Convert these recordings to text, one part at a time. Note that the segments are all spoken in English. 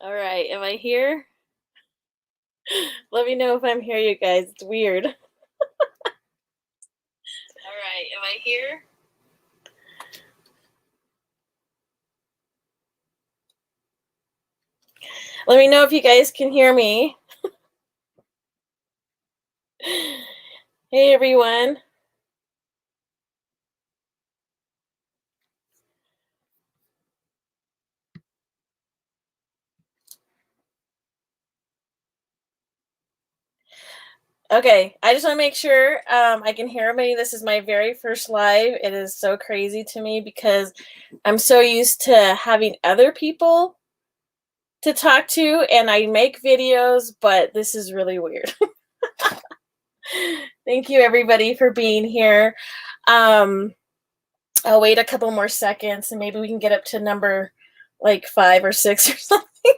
All right, am I here? Let me know if I'm here, you guys. It's weird. All right, am I here? Let me know if you guys can hear me. Hey, everyone. Okay, I just want to make sure I can hear everybody. This is my very first live. It is so crazy to me because I'm so used to having other people to talk to, and I make videos, but this is really weird. Thank you, everybody, for being here. I'll wait a couple more seconds, and maybe we can get up to number like 5 or 6 or something.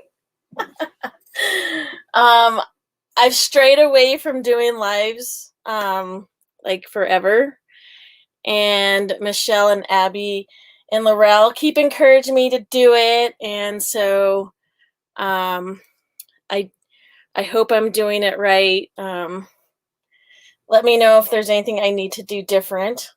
I've strayed away from doing lives like forever, and Michelle and Abby and Lorelle keep encouraging me to do it, and so I hope I'm doing it right. Let me know if there's anything I need to do different.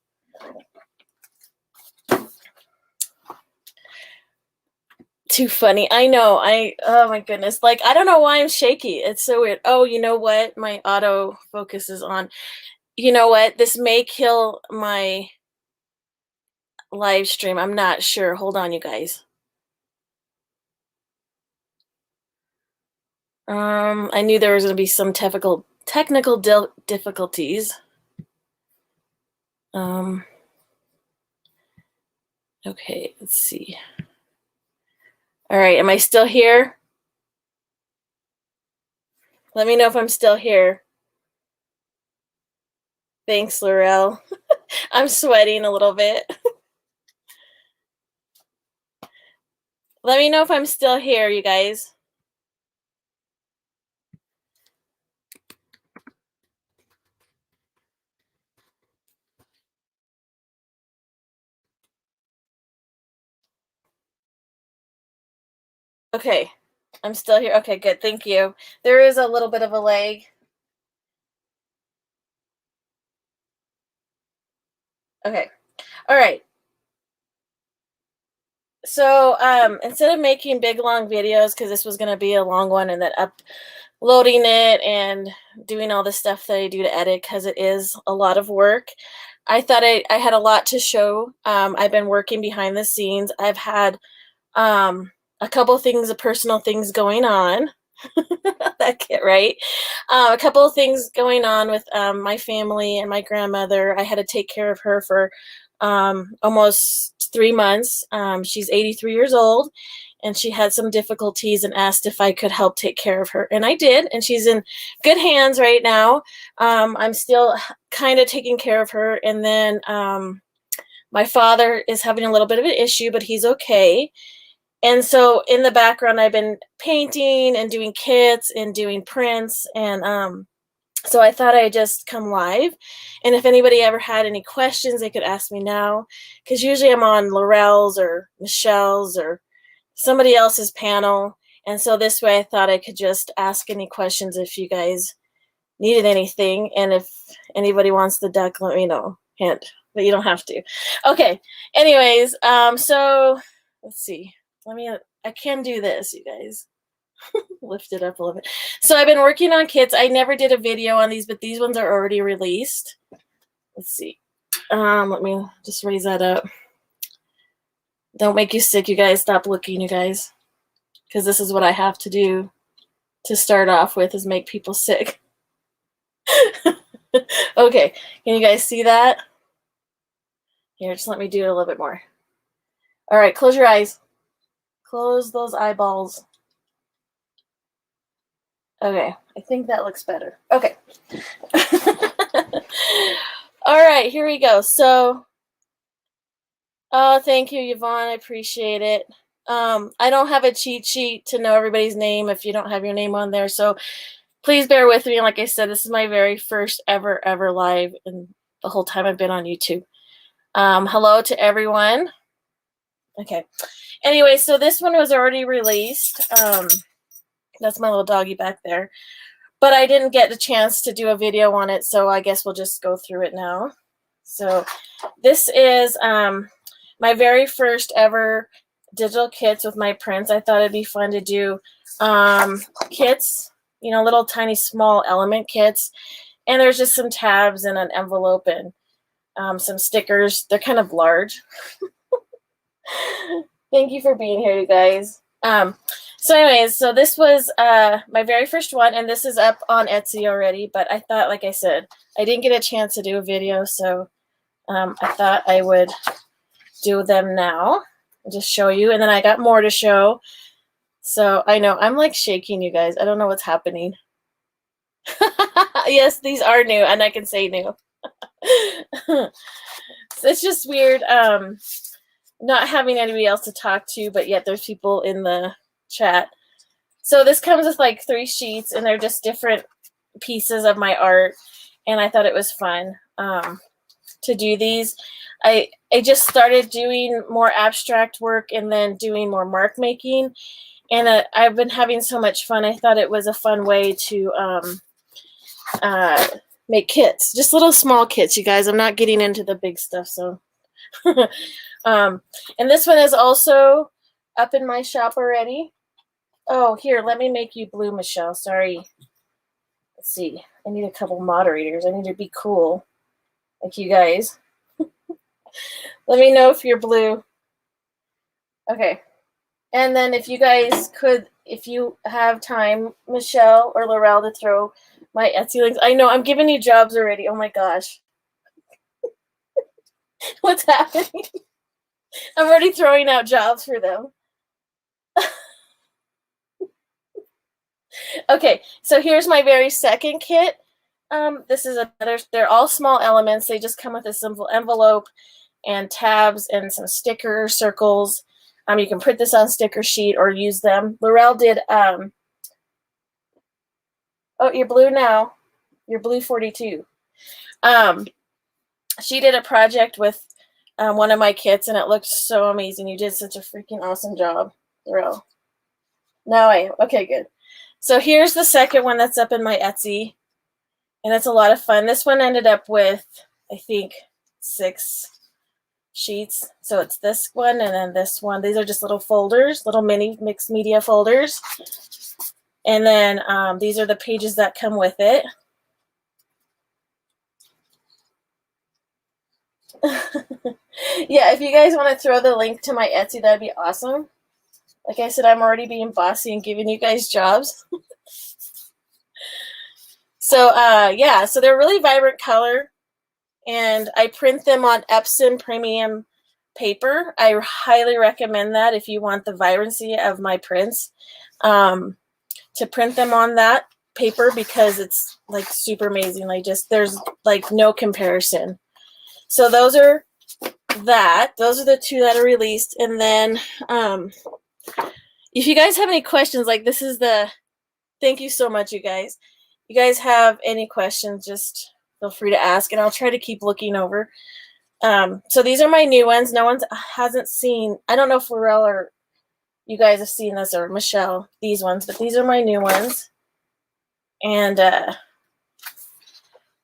Too funny. I know. Oh my goodness. Like, I don't know why I'm shaky. It's so weird. Oh, you know what? My auto focus is on. You know what? This may kill my live stream. I'm not sure. Hold on, you guys. I knew there was going to be some technical difficulties. Okay, let's see. All right, am I still here? Let me know if I'm still here. Thanks, Lorelle. I'm sweating a little bit. Let me know if I'm still here, you guys. Okay, I'm still here. Okay, good. Thank you. There is a little bit of a lag. Okay. All right. So instead of making big long videos, because this was going to be a long one, and then uploading it and doing all the stuff that I do to edit, because it is a lot of work, I thought I had a lot to show. I've been working behind the scenes. I've had a couple things, personal things going on. That kid, right? A couple of things going on with my family and my grandmother. I had to take care of her for almost 3 months. She's 83 years old, and she had some difficulties and asked if I could help take care of her. And I did, and she's in good hands right now. I'm still kind of taking care of her. And then my father is having a little bit of an issue, but he's okay. And so in the background, I've been painting and doing kits and doing prints. And so I thought I'd just come live. And if anybody ever had any questions, they could ask me now. Because usually I'm on Lorelle's or Michelle's or somebody else's panel. And so this way I thought I could just ask any questions if you guys needed anything. And if anybody wants the duck, let me know. Hint, but you don't have to. Okay. Anyways, so let's see. I can do this, you guys. Lift it up a little bit. So I've been working on kits. I never did a video on these, but these ones are already released. Let's see. Let me just raise that up. Don't make you sick, you guys. Stop looking, you guys. Because this is what I have to do to start off with, is make people sick. Okay. Can you guys see that? Here, just let me do it a little bit more. All right, close your eyes. Close those eyeballs. Okay, I think that looks better. Okay. All right, here we go. So, oh, thank you, Yvonne. I appreciate it. I don't have a cheat sheet to know everybody's name if you don't have your name on there. So please bear with me. Like I said, this is my very first ever live in the whole time I've been on YouTube. Hello to everyone. Okay. Anyway, so this one was already released. That's my little doggy back there. But I didn't get a chance to do a video on it, so I guess we'll just go through it now. So this is my very first ever digital kits with my prints. I thought it'd be fun to do kits, you know, little tiny small element kits. And there's just some tabs and an envelope and some stickers. They're kind of large. Thank you for being here, you guys. So anyways, so this was my very first one, and this is up on Etsy already, but I thought, like I said, I didn't get a chance to do a video, so I thought I would do them now and just show you, and then I got more to show. So I know, I'm like shaking, you guys. I don't know what's happening. Yes, these are new, and I can say new. So it's just weird not having anybody else to talk to, but yet there's people in the chat. So this comes with like 3 sheets, and they're just different pieces of my art, and I thought it was fun to do these. I just started doing more abstract work and then doing more mark making, and I've been having so much fun. I thought it was a fun way to make kits, just little small kits, you guys. I'm not getting into the big stuff, so and this one is also up in my shop already. Oh, here, let me make you blue, Michelle. Sorry. Let's see. I need a couple moderators. I need to be cool, like you guys. Let me know if you're blue. Okay. And then if you guys could, if you have time, Michelle or Lorelle, to throw my Etsy links. I know, I'm giving you jobs already. Oh my gosh. What's happening? I'm already throwing out jobs for them. Okay, so here's my very second kit. This is another, they're all small elements. They just come with a simple envelope and tabs and some sticker circles. You can print this on sticker sheet or use them. Lorelle did, oh, you're blue now. You're blue 42. She did a project with one of my kits, and it looked so amazing. You did such a freaking awesome job, Lorelle. Now I am. Okay, good. So here's the second one that's up in my Etsy, and it's a lot of fun. This one ended up with, I think, 6 sheets. So it's this one and then this one. These are just little folders, little mini mixed media folders. And then these are the pages that come with it. Yeah, if you guys want to throw the link to my Etsy, that'd be awesome. Like I said, I'm already being bossy and giving you guys jobs. So, yeah, so they're really vibrant color, and I print them on Epson premium paper. I highly recommend that if you want the vibrancy of my prints, to print them on that paper, because it's like super amazing. Like, just, there's like no comparison. So those are those are the 2 that are released. And then if you guys have any questions, like this is the, thank you so much, you guys. You guys have any questions, just feel free to ask, and I'll try to keep looking over. So these are my new ones. No one hasn't seen, I don't know if Lorelle or you guys have seen this, or Michelle, these ones, but these are my new ones. And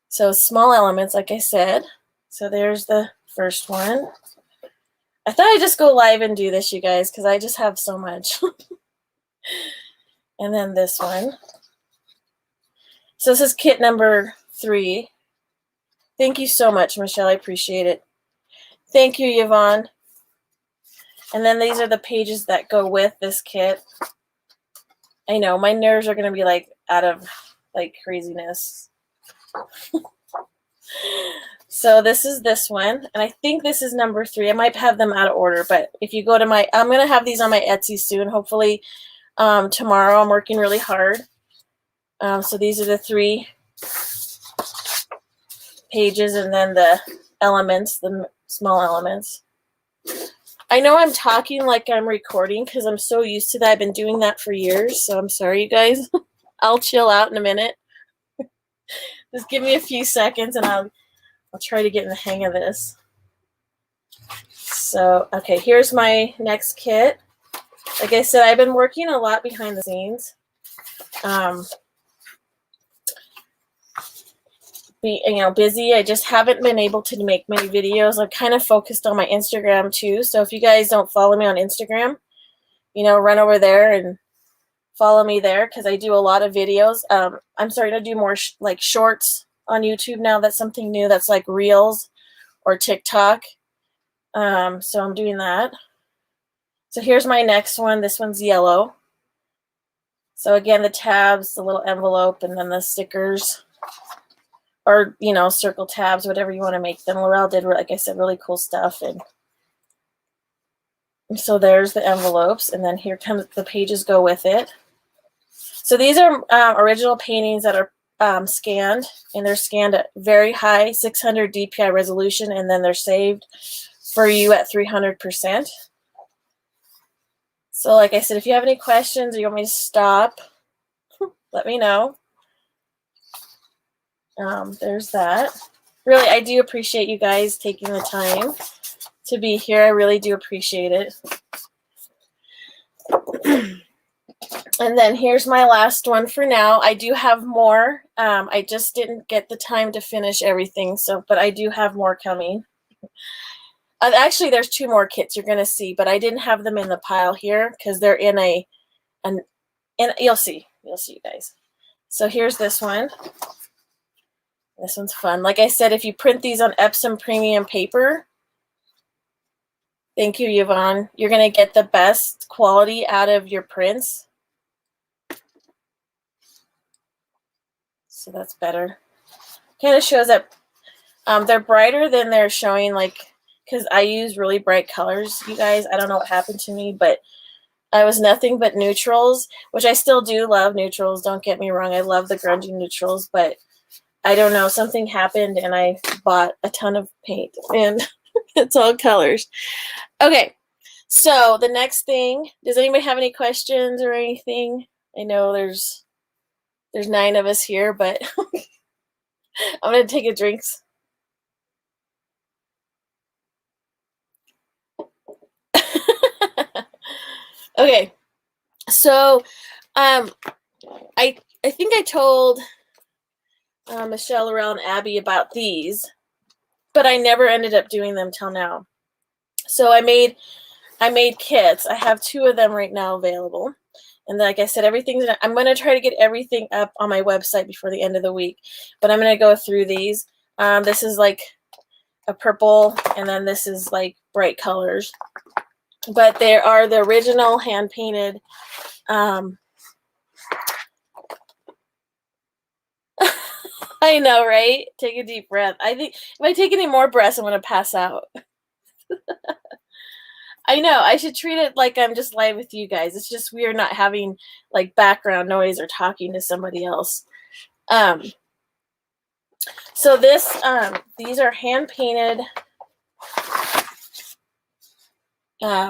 so small elements, like I said. So there's the first one. I thought I'd just go live and do this, you guys, because I just have so much. And then this one. So this is kit number 3. Thank you so much, Michelle. I appreciate it. Thank you, Yvonne. And then these are the pages that go with this kit. I know, my nerves are going to be like out of like craziness. So this is this one, and I think this is number 3. I might have them out of order, but if you go to my, I'm going to have these on my Etsy soon, hopefully tomorrow. I'm working really hard. So these are the 3 pages, and then the elements, the small elements. I know I'm talking like I'm recording because I'm so used to that. I've been doing that for years, so I'm sorry, you guys. I'll chill out in a minute. Just give me a few seconds, and I'll try to get in the hang of this. So, okay, here's my next kit. Like I said, I've been working a lot behind the scenes. Busy. I just haven't been able to make many videos. I'm kind of focused on my Instagram too. So if you guys don't follow me on Instagram, run over there and follow me there because I do a lot of videos. I'm starting to do more like shorts on YouTube now. That's something new. That's like Reels or TikTok. So I'm doing that. So here's my next one. This one's yellow. So again, the tabs, the little envelope, and then the stickers. Or, circle tabs, whatever you want to make them. Lorelle did, like I said, really cool stuff. And so there's the envelopes. And then here comes the pages go with it. So these are original paintings that are scanned. And they're scanned at very high 600 DPI resolution. And then they're saved for you at 300%. So like I said, if you have any questions or you want me to stop, let me know. There's that. Really, I do appreciate you guys taking the time to be here. I really do appreciate it. And then here's my last one for now. I do have more. I just didn't get the time to finish everything, but I do have more coming. Actually, there's 2 more kits you're going to see, but I didn't have them in the pile here because they're in and you'll see. You'll see, you guys. So here's this one. This one's fun. Like I said, if you print these on Epsom premium paper, thank you, Yvonne, you're going to get the best quality out of your prints. So that's better. Kind of shows that they're brighter than they're showing, like, because I use really bright colors, you guys. I don't know what happened to me, but I was nothing but neutrals, which I still do love neutrals. Don't get me wrong. I love the grungy neutrals, but I don't know, something happened and I bought a ton of paint and it's all colors. Okay, so the next thing, does anybody have any questions or anything? I know there's 9 of us here, but I'm going to take a drink. Okay, so I think I told Michelle, Lorelle, and Abby about these, but I never ended up doing them till now. So I made kits. I have 2 of them right now available. And like I said, I'm going to try to get everything up on my website before the end of the week. But I'm going to go through these. This is like a purple, and then this is like bright colors. But they are the original hand-painted. I know, right? Take a deep breath. I think if I take any more breaths, I'm going to pass out. I know. I should treat it like I'm just live with you guys. It's just weird not having like background noise or talking to somebody else. So these are hand painted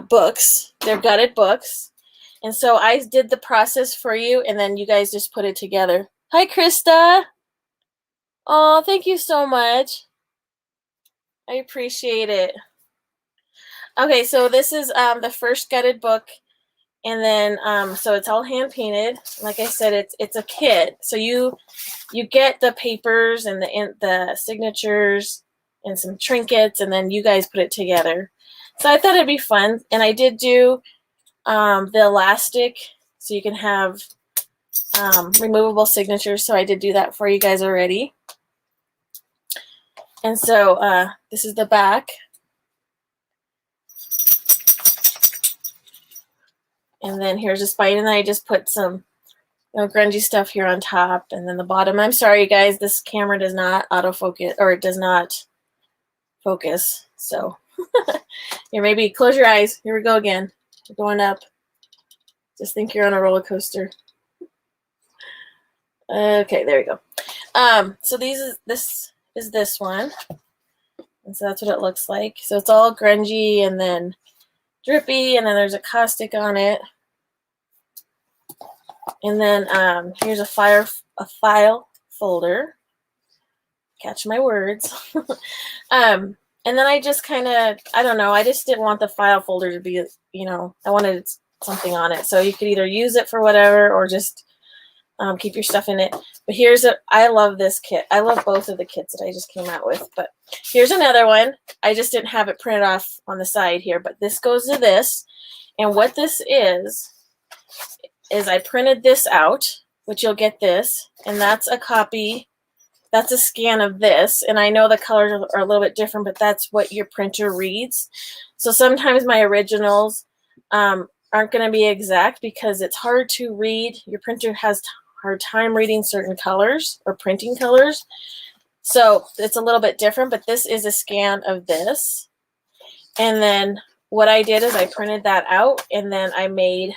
books. They're gutted books, and so I did the process for you, and then you guys just put it together. Hi, Krista. Oh, thank you so much. I appreciate it. Okay, so this is the first gutted book, and then so it's all hand painted. Like I said, it's a kit. So you get the papers and the signatures and some trinkets, and then you guys put it together. So I thought it'd be fun, and I did do the elastic, so you can have removable signatures. So I did do that for you guys already. And so this is the back. And then here's a spine, and then I just put some grungy stuff here on top, and then the bottom. I'm sorry, guys, this camera does not autofocus, or it does not focus. So here, maybe close your eyes. Here we go again. We're going up. Just think you're on a roller coaster. Okay, there we go. So this is this one, and so that's what it looks like. So it's all grungy and then drippy, and then there's a caustic on it. And then here's a file folder. Catch my words. And then I just kind of, I don't know, I just didn't want the file folder to be, you know, I wanted something on it. So you could either use it for whatever or just keep your stuff in it. But I love this kit. I love both of the kits that I just came out with. But here's another one. I just didn't have it printed off on the side here, but this goes to this. And what this is I printed this out, which you'll get this, and that's a copy. That's a scan of this, and I know the colors are a little bit different, but that's what your printer reads. So sometimes my originals aren't going to be exact because it's hard to read. Your printer has hard time reading certain colors or printing colors. So it's a little bit different, but this is a scan of this. And then what I did is I printed that out, and then I made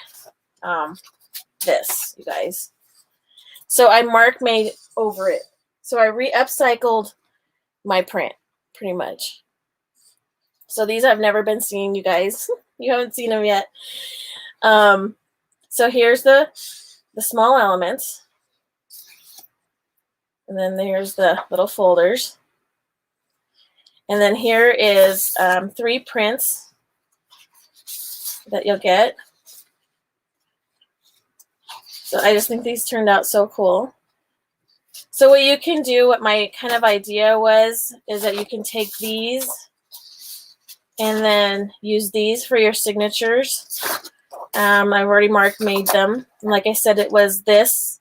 this, you guys. So I made over it. So I upcycled my print, pretty much. So these have never been seen, you guys. You haven't seen them yet. So here's the small elements. And then there's the little folders. And then here is 3 prints that you'll get. So I just think these turned out so cool. So what you can do, what my kind of idea was, is that you can take these and then use these for your signatures. I've already made them. And like I said, it was this.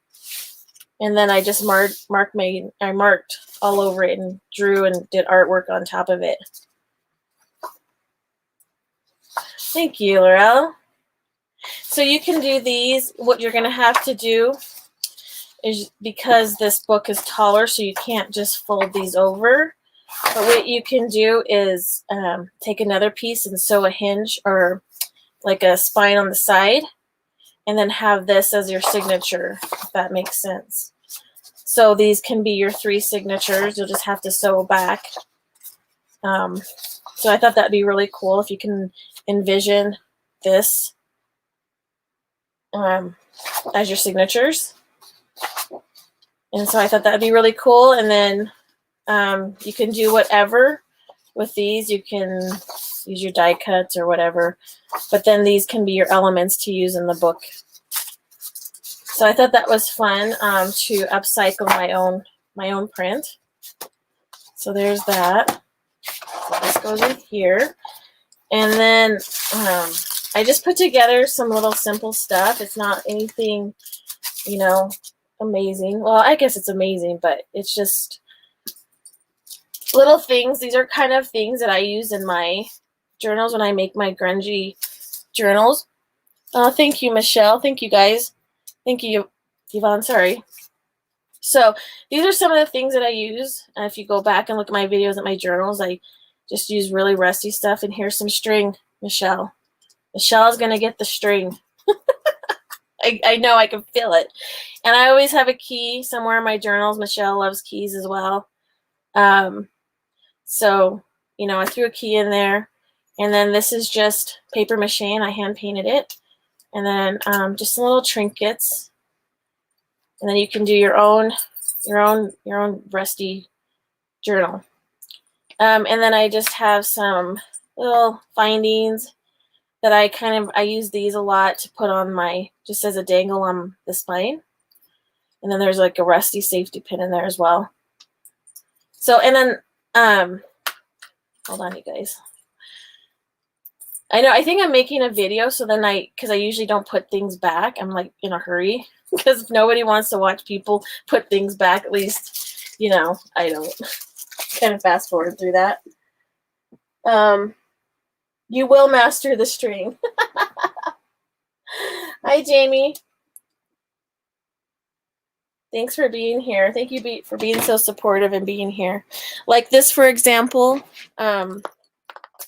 And then I just I marked all over it and drew and did artwork on top of it. Thank you, Lorelle. So you can do these. What you're going to have to do is, because this book is taller, so you can't just fold these over. But what you can do is take another piece and sew a hinge or like a spine on the side, and then have this as your signature, if that makes sense. So these can be your 3 signatures. You'll just have to sew back. So I thought that'd be really cool if you can envision this as your signatures. And so I thought that'd be really cool. And then you can do whatever with these. You can use your die cuts or whatever, but then these can be your elements to use in the book. So I thought that was fun to upcycle my own print. So there's that. So this goes in here. And then I just put together some little simple stuff. It's not anything, you know, amazing. Well, I guess it's amazing, but it's just little things. These are kind of things that I use in my journals when I make my grungy journals. Thank you, Michelle. Thank you, guys. Thank you, Yvonne. Sorry. So these are some of the things that I use. If you go back and look at my videos at my journals, I just use really rusty stuff. And here's some string, Michelle. Michelle's going to get the string. I know, I can feel it. And I always have a key somewhere in my journals. Michelle loves keys as well. So, you know, I threw a key in there. And then this is just paper mache, and I hand painted it. And then just some little trinkets. And then you can do your own rusty journal. And then I just have some little findings that I use these a lot to put on just as a dangle on the spine. And then there's like a rusty safety pin in there as well. So, and then, hold on, you guys. I think I'm making a video, so then because I usually don't put things back. I'm like in a hurry because nobody wants to watch people put things back. At least, you know, I don't. Kind of fast forward through that. You will master the string. Hi, Jamie. Thanks for being here. Thank you for being so supportive and being here. Like this, for example.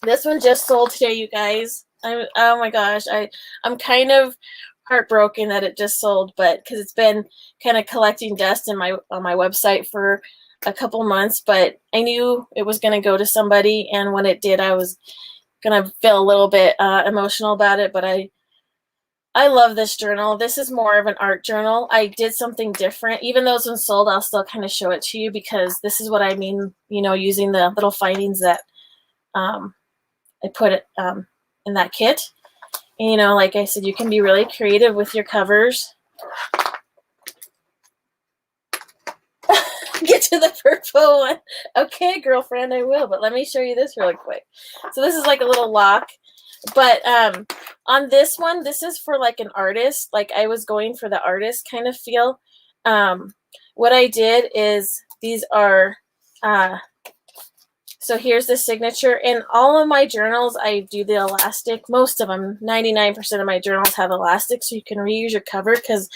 This one just sold today, you guys. Oh my gosh, I'm kind of heartbroken that it just sold, but because it's been kind of collecting dust on my website for a couple months, but I knew it was going to go to somebody, and when it did, I was going to feel a little bit emotional about it. But I love this journal. This is more of an art journal. I did something different. Even though it's been sold, I'll still kind of show it to you because this is what I mean, you know, using the little findings that I put it in that kit. And, you know, like I said, you can be really creative with your covers. Get to the purple one. Okay, girlfriend, I will, but let me show you this really quick. So this is like a little lock, but on this one, this is for like an artist. Like I was going for the artist kind of feel. What I did is these are, so here's the signature. In all of my journals, I do the elastic. Most of them, 99% of my journals have elastic, so you can reuse your cover, because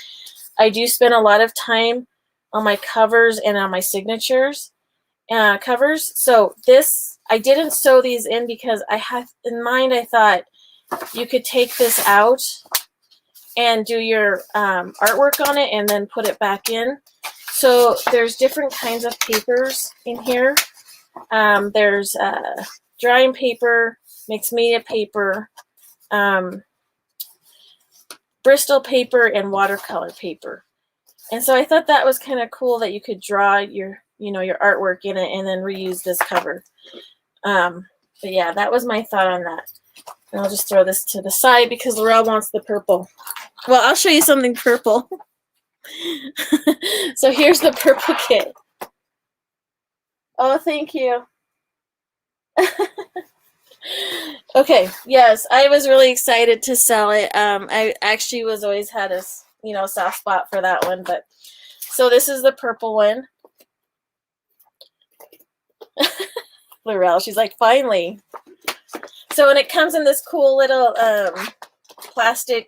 I do spend a lot of time on my covers and on my signatures covers. So this, I didn't sew these in because I had in mind, I thought you could take this out and do your artwork on it and then put it back in. So there's different kinds of papers in here. There's drawing paper, mixed media paper, Bristol paper, and watercolor paper. And so I thought that was kind of cool that you could draw your, you know, your artwork in it and then reuse this cover. But yeah, that was my thought on that. And I'll just throw this to the side because Lorelle wants the purple. Well, I'll show you something purple. So here's the purple kit. Oh, thank you. Okay, yes, I was really excited to sell it. I actually was always had a, you know, soft spot for that one, but so this is the purple one. Lorelle, she's like, finally. So, and it comes in this cool little plastic,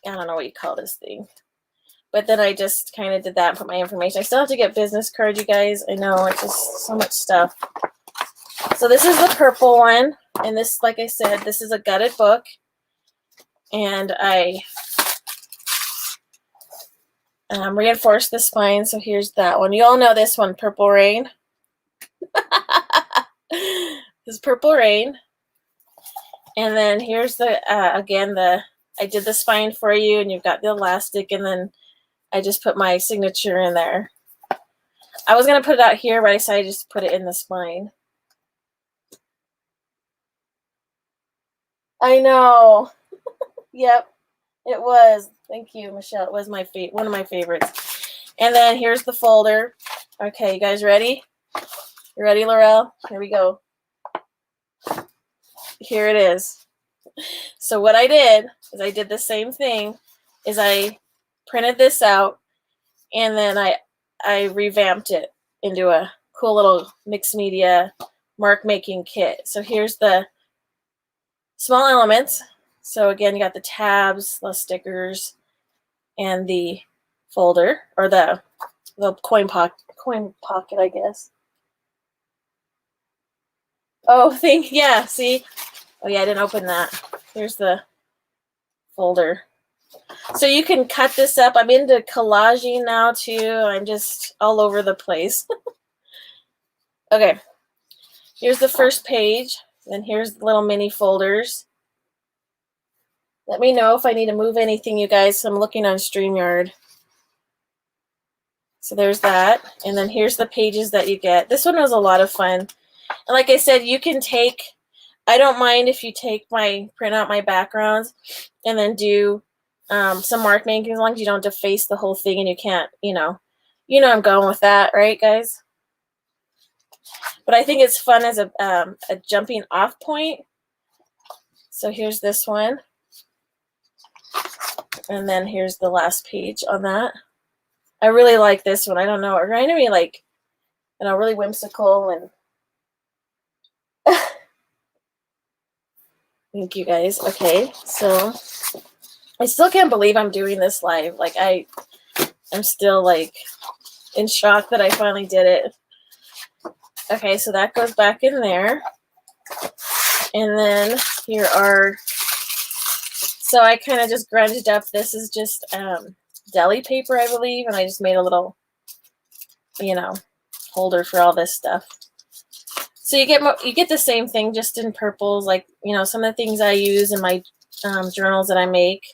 I don't know what you call this thing, but then I just kind of did that and put my information. I still have to get business cards, you guys. I know, it's just so much stuff. So this is the purple one, and this, like I said, this is a gutted book, and I reinforced the spine. So here's that one. You all know this one, Purple Rain. This is Purple Rain. And then here's the, again, I did the spine for you, and you've got the elastic, and then I just put my signature in there. I was going to put it out here, but I decided just to put it in the spine. I know. Yep, it was. Thank you, Michelle. It was my one of my favorites. And then here's the folder. Okay, you guys ready? You ready, Lorelle? Here we go. Here it is. So what I did is I did the same thing, is I printed this out, and then I revamped it into a cool little mixed media mark making kit. So here's the small elements. So again, you got the tabs, the stickers, and the folder, or the coin pocket, I guess. Oh, yeah, see? Oh yeah, I didn't open that. Here's the folder. So you can cut this up. I'm into collaging now too. I'm just all over the place. Okay, here's the first page. Then here's the little mini folders. Let me know if I need to move anything, you guys. So I'm looking on StreamYard. So there's that. And then here's the pages that you get. This one was a lot of fun. And like I said, you can take, I don't mind if you print out my backgrounds and then do some mark making, as long as you don't deface the whole thing and you can't, you know I'm going with that, right, guys? But I think it's fun as a jumping off point. So here's this one. And then here's the last page on that. I really like this one. I don't know. It reminded me like, you know, really whimsical and thank you guys. Okay, so I still can't believe I'm doing this live. Like I'm still like in shock that I finally did it. Okay, so that goes back in there. And then here are, so I kind of just grunged up. This is just deli paper, I believe, and I just made a little, you know, holder for all this stuff. So you get the same thing, just in purples, like, you know, some of the things I use in my journals that I make.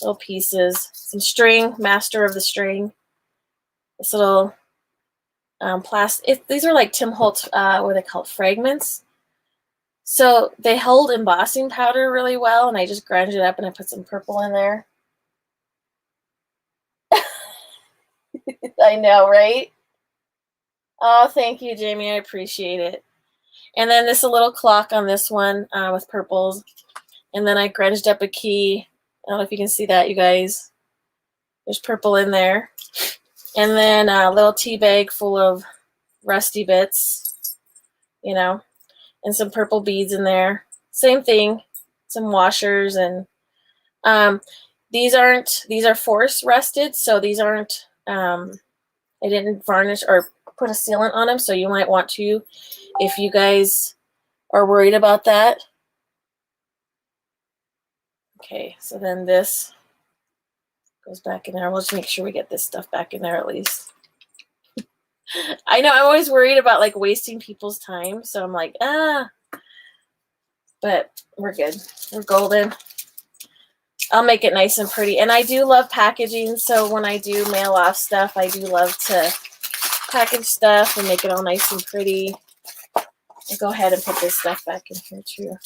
Little pieces, some string, master of the string. This little plastic. These are like Tim Holtz, what are they called? Fragments. So they hold embossing powder really well, and I just ground it up and I put some purple in there. I know, right? Oh, thank you, Jamie. I appreciate it. And then this a little clock on this one with purples. And then I grunged up a key. I don't know if you can see that, you guys. There's purple in there. And then a little tea bag full of rusty bits, you know, and some purple beads in there. Same thing, some washers. And these are force rusted, so these aren't, I didn't varnish or put a sealant on them, so you might want to, if you guys are worried about that. Okay, so then this goes back in there. We'll just make sure we get this stuff back in there at least. I know I'm always worried about like wasting people's time, so I'm like, but we're good. We're golden. I'll make it nice and pretty. And I do love packaging, so when I do mail off stuff, I do love to package stuff and make it all nice and pretty. I'll go ahead and put this stuff back in here too.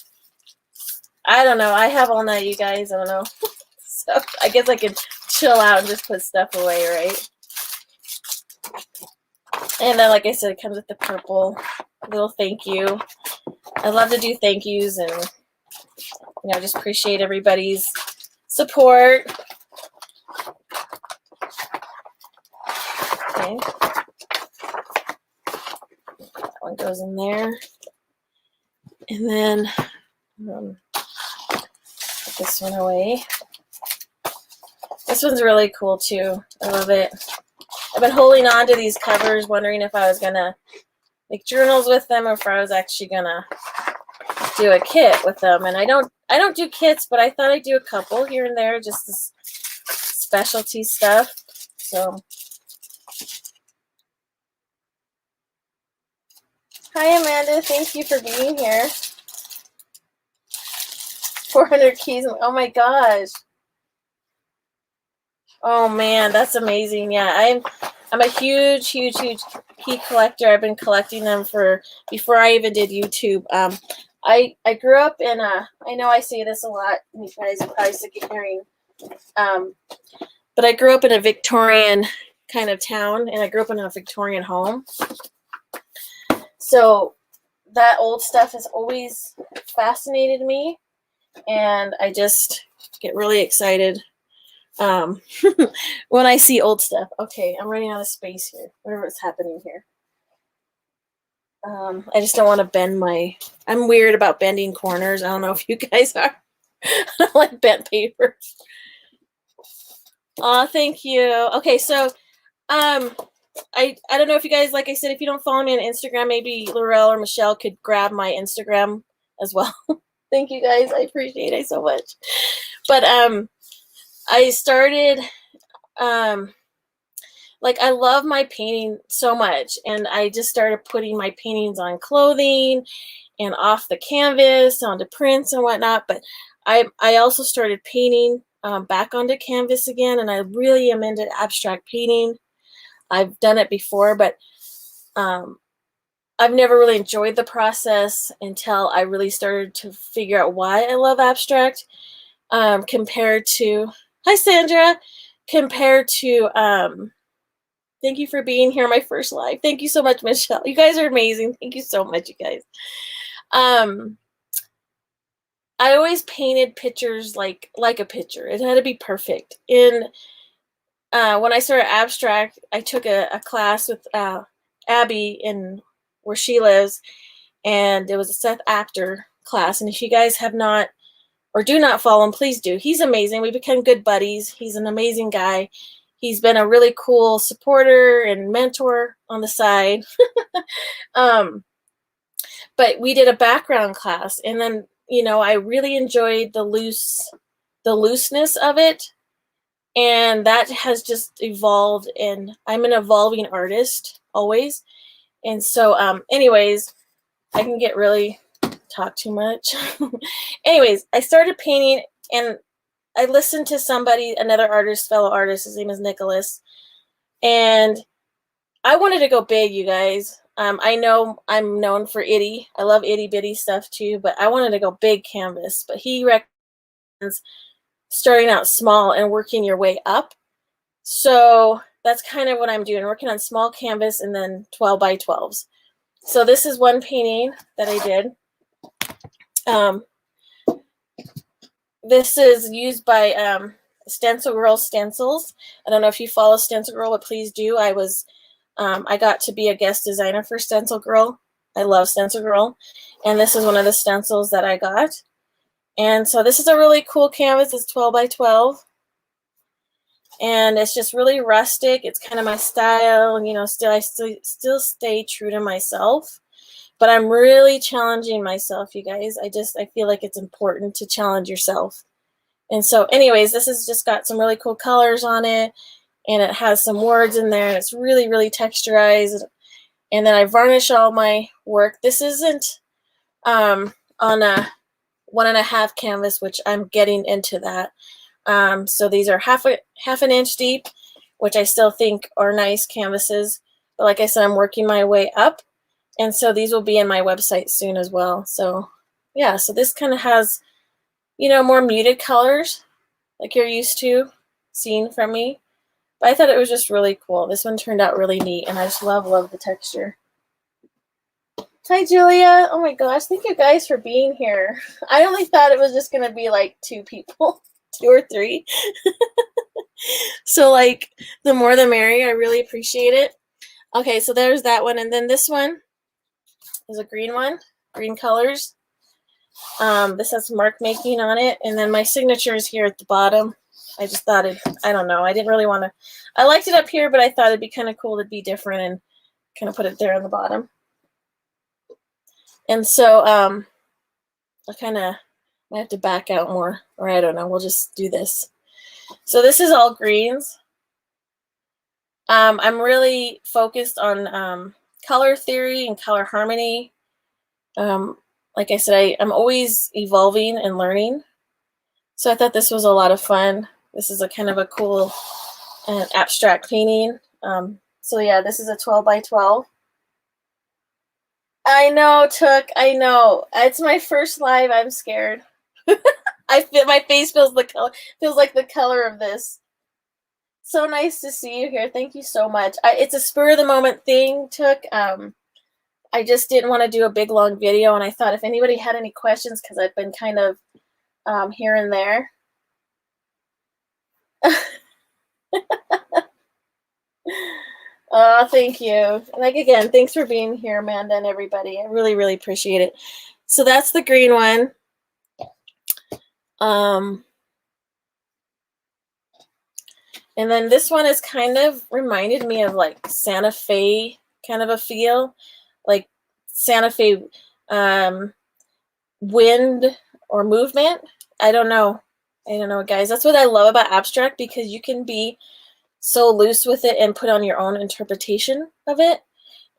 I don't know. I have all night, you guys. I don't know. So I guess I could chill out and just put stuff away, right? And then, like I said, it comes with the purple little thank you. I love to do thank yous and, you know, just appreciate everybody's support. Okay. That one goes in there. And then put this one away. This one's really cool too. I love it. I've been holding on to these covers, wondering if I was gonna make journals with them or if I was actually gonna do a kit with them. And I don't do kits, but I thought I'd do a couple here and there, just this specialty stuff. So hi Amanda, thank you for being here. 400 keys. Oh my gosh. Oh man, that's amazing. Yeah, I'm a huge key collector. I've been collecting them before I even did YouTube. I grew up in a, I know I say this a lot, and you guys are probably sick of hearing, but I grew up in a Victorian kind of town, and I grew up in a Victorian home. So that old stuff has always fascinated me, and I just get really excited when I see old stuff. Okay, I'm running out of space here. Whatever's happening here. I just don't want to bend I'm weird about bending corners. I don't know if you guys are. I don't like bent paper. Oh, thank you. Okay, so I don't know if you guys, like I said, if you don't follow me on Instagram, maybe Lorelle or Michelle could grab my Instagram as well. Thank you guys. I appreciate it so much. But I started like I love my painting so much, and I just started putting my paintings on clothing and off the canvas onto prints and whatnot. But I also started painting back onto canvas again, and I really am into abstract painting. I've done it before, but I've never really enjoyed the process until I really started to figure out why I love abstract compared to, hi Sandra, compared to, thank you for being here, my first live. Thank you so much, Michelle. You guys are amazing. Thank you so much, you guys. I always painted pictures like a picture. It had to be perfect. When I started abstract, I took a class with Abby in where she lives, and it was a Seth Actor class. And if you guys have not or do not follow him, please do. He's amazing. We became good buddies. He's an amazing guy. He's been a really cool supporter and mentor on the side. But we did a background class, and then, you know, I really enjoyed the looseness of it, and that has just evolved, and I'm an evolving artist always. And so anyways, I can get really talk too much. Anyways, I started painting, and I listened to another artist, fellow artist, his name is Nicholas, and I wanted to go big, you guys. I know I'm known for itty. I love itty bitty stuff too, but I wanted to go big canvas. But he recommends starting out small and working your way up. So that's kind of what I'm doing, working on small canvas and then 12 by 12s. So this is one painting that I did. This is used by Stencil Girl Stencils. I don't know if you follow Stencil Girl, but please do. I got to be a guest designer for Stencil Girl. I love Stencil Girl. And this is one of the stencils that I got. And so this is a really cool canvas. It's 12 by 12. And it's just really rustic. It's kind of my style. And, you know, I still stay true to myself. But I'm really challenging myself, you guys. I feel like it's important to challenge yourself. And so anyways, this has just got some really cool colors on it. And it has some words in there. And it's really, really texturized. And then I varnish all my work. This isn't on a 1.5 canvas, which I'm getting into that. So these are half an inch deep, which I still think are nice canvases. But like I said, I'm working my way up. And so these will be in my website soon as well. So yeah, so this kind of has, you know, more muted colors like you're used to seeing from me. But I thought it was just really cool. This one turned out really neat, and I just love the texture. Hi, Julia. Oh my gosh, thank you guys for being here. I only thought it was just going to be like 2 people, 2 or 3. So like the more the merrier. I really appreciate it. Okay, so there's that one. And then this one is a green one, green colors. This has mark making on it. And then my signature is here at the bottom. I just thought I don't know. I didn't really want to, I liked it up here, but I thought it'd be kind of cool to be different and kind of put it there on the bottom. And so I kind of might have to back out more, or I don't know. We'll just do this. So this is all greens. I'm really focused on color theory and color harmony. Like I said, I'm always evolving and learning. So I thought this was a lot of fun. This is a kind of a cool abstract painting. So yeah, this is a 12 by 12. I know, Took. I know. It's my first live. I'm scared. I feel my face feels like the color of this. So nice to see you here. Thank you so much. It's a spur of the moment thing, Took. I just didn't want to do a big long video, and I thought if anybody had any questions, because I've been kind of here and there. Oh, thank you. Like again, thanks for being here, Amanda, and everybody. I really, really appreciate it. So that's the green one. And then this one is kind of reminded me of like Santa Fe kind of a feel, like Santa Fe wind or movement. I don't know, guys. That's what I love about abstract, because you can be so loose with it and put on your own interpretation of it.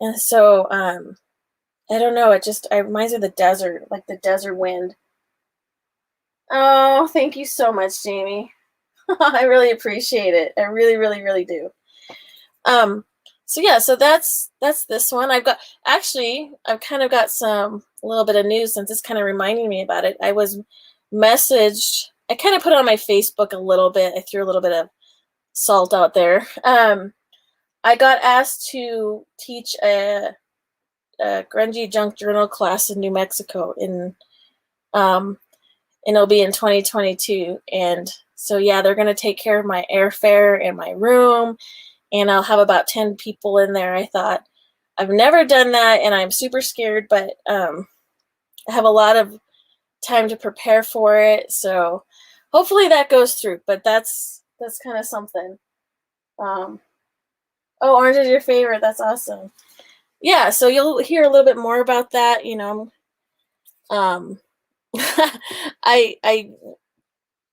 And so I don't know, it reminds me of the desert, like the desert wind. Oh, thank you so much, Jamie. I really appreciate it. I really, really, really do. So yeah, so that's this one. I've kind of got a little bit of news, since it's kind of reminding me about it. I was messaged, I kind of put it on my Facebook a little bit. I threw a little bit of salt out there. I got asked to teach a grungy junk journal class in New Mexico and it'll be in 2022. And so yeah, they're going to take care of my airfare and my room, and I'll have about 10 people in there. I thought, I've never done that, and I'm super scared, but I have a lot of time to prepare for it. So hopefully that goes through, but that's kind of something. Oh, orange is your favorite. That's awesome. Yeah, so you'll hear a little bit more about that, you know.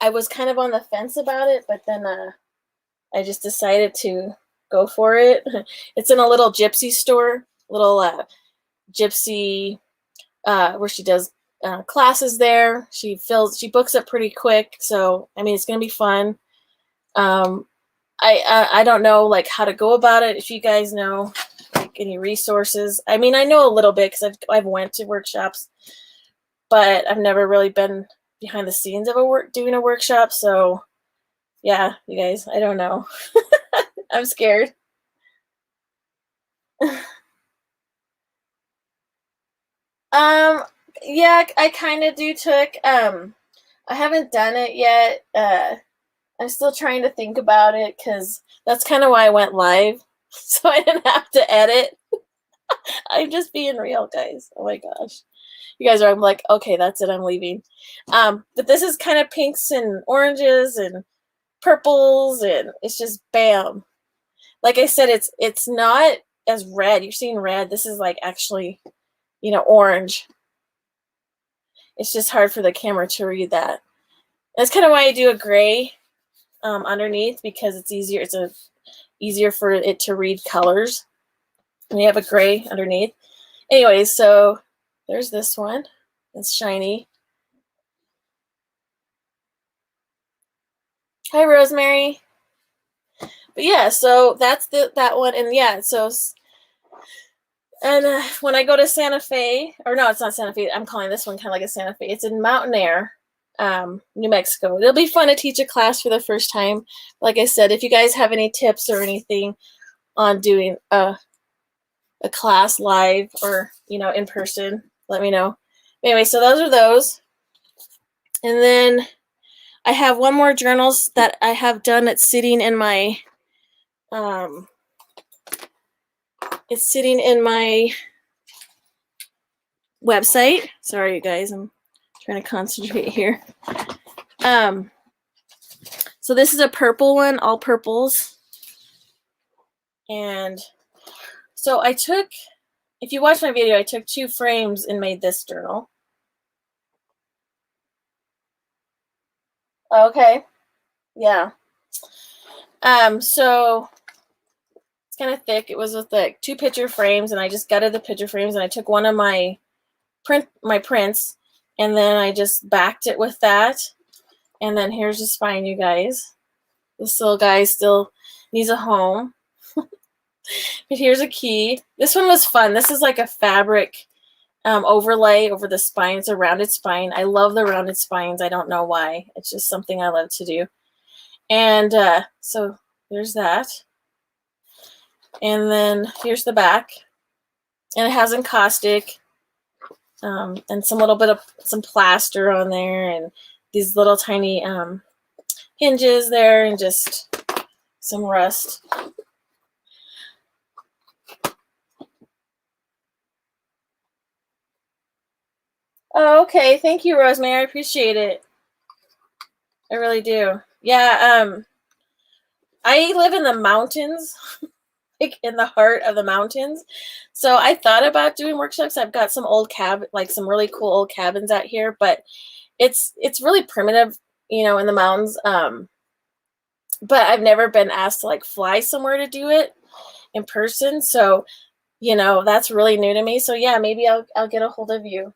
I was kind of on the fence about it, but then I just decided to go for it. It's in a little gypsy store, little gypsy where she does classes there. She books up pretty quick, so I mean, it's gonna be fun. I don't know like how to go about it. If you guys know, like, like any resources. I mean, I know a little bit because I've went to workshops, but I've never really been behind the scenes of doing a workshop. So yeah, you guys, I don't know. I'm scared. Yeah, I kind of do took. I haven't done it yet. I'm still trying to think about it because that's kind of why I went live, so I didn't have to edit. I'm just being real, guys. Oh my gosh. You guys are, I'm like, okay, that's it, I'm leaving. But this is kind of pinks and oranges and purples, and it's just bam. Like I said, it's not as red. You're seeing red. This is like actually, orange. It's just hard for the camera to read that. That's kind of why I do a gray underneath, because it's easier. It's easier for it to read colors. And you have a gray underneath. Anyway, so there's this one. It's shiny. Hi, Rosemary. But yeah, so that's that one. And yeah, so when I go to Santa Fe, or no, it's not Santa Fe. I'm calling this one kind of like a Santa Fe. It's in Mountain Air, New Mexico. It'll be fun to teach a class for the first time. Like I said, if you guys have any tips or anything on doing a class live or in person, let me know. Anyway, so those are those. And then I have one more journals that I have done. It's sitting in my website. Sorry, you guys, I'm trying to concentrate here. So this is a purple one, all purples. And so I took, if you watch my video, I took 2 frames and made this journal. Okay. Yeah. So it's kind of thick. It was with like 2 picture frames, and I just gutted the picture frames, and I took one of my prints, and then I just backed it with that. And then here's the spine, you guys. This little guy still needs a home. But here's a key. This one was fun. This is like a fabric overlay over the spine. It's a rounded spine. I love the rounded spines. I don't know why. It's just something I love to do. And so there's that. And then here's the back. And it has encaustic and some little bit of some plaster on there, and these little tiny hinges there, and just some rust. Oh, okay. Thank you, Rosemary. I appreciate it. I really do. Yeah, I live in the mountains, like in the heart of the mountains. So I thought about doing workshops. I've got some old like some really cool old cabins out here, but it's really primitive, in the mountains. But I've never been asked to like fly somewhere to do it in person. So, that's really new to me. So yeah, maybe I'll get a hold of you.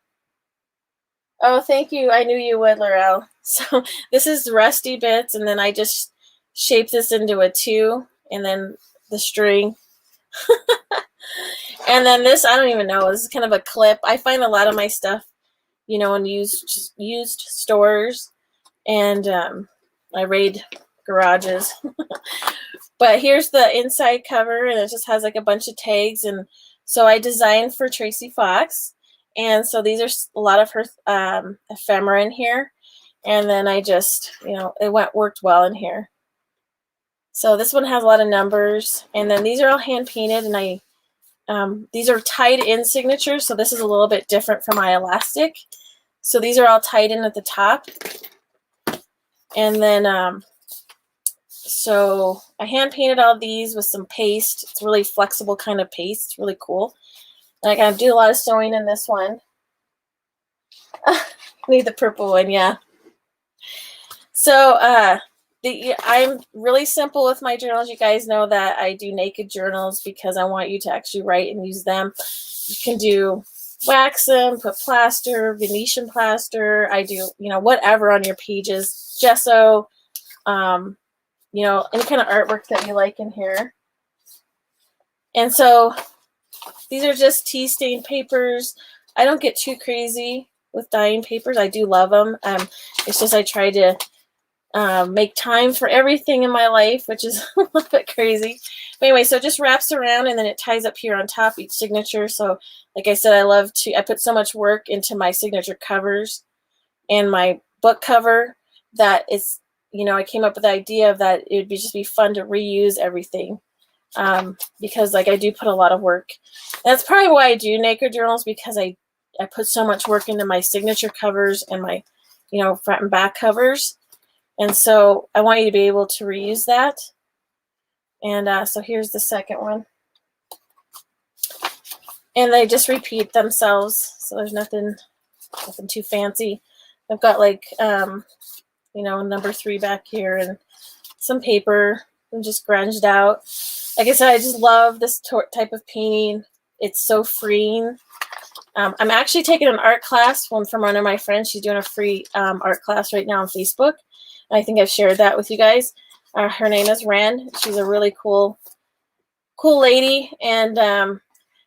Oh, thank you. I knew you would, Lorelle. So this is rusty bits, and then I just shaped this into a 2, and then the string. And then this, I don't even know. This is kind of a clip. I find a lot of my stuff, in used stores, and I raid garages. But here's the inside cover, and it just has like a bunch of tags. And so I designed for Tracie Fox. And so these are a lot of her ephemera in here. And then I just, it worked well in here. So this one has a lot of numbers. And then these are all hand painted, and these are tied in signatures. So this is a little bit different from my elastic. So these are all tied in at the top. And then, so I hand painted all these with some paste. It's really flexible kind of paste. It's really cool. And I gotta do a lot of sewing in this one. I need the purple one, yeah. So I'm really simple with my journals. You guys know that I do naked journals because I want you to actually write and use them. You can do wax them, put plaster, Venetian plaster. I do, whatever on your pages, gesso, any kind of artwork that you like in here. And so These are just tea stain papers. I don't get too crazy with dyeing papers. I do love them. It's just I try to make time for everything in my life, which is a little bit crazy. But anyway, so it just wraps around and then it ties up here on top each signature. So like I said, I put so much work into my signature covers and my book cover that it's, you know, I came up with the idea of that it would just be fun to reuse everything. Because like I do put a lot of work. That's probably why I do Naked journals, because I put so much work into my signature covers and my, you know, front and back covers. And so I want you to be able to reuse that. And so here's the second one. And they just repeat themselves. So there's nothing too fancy. I've got like, you know, number 3 back here and some paper and just grunged out. Like I said, I just love this type of painting. It's so freeing. I'm actually taking an art class from one of my friends. She's doing a free art class right now on Facebook. I think I've shared that with you guys. Her name is Ren. She's a really cool lady, and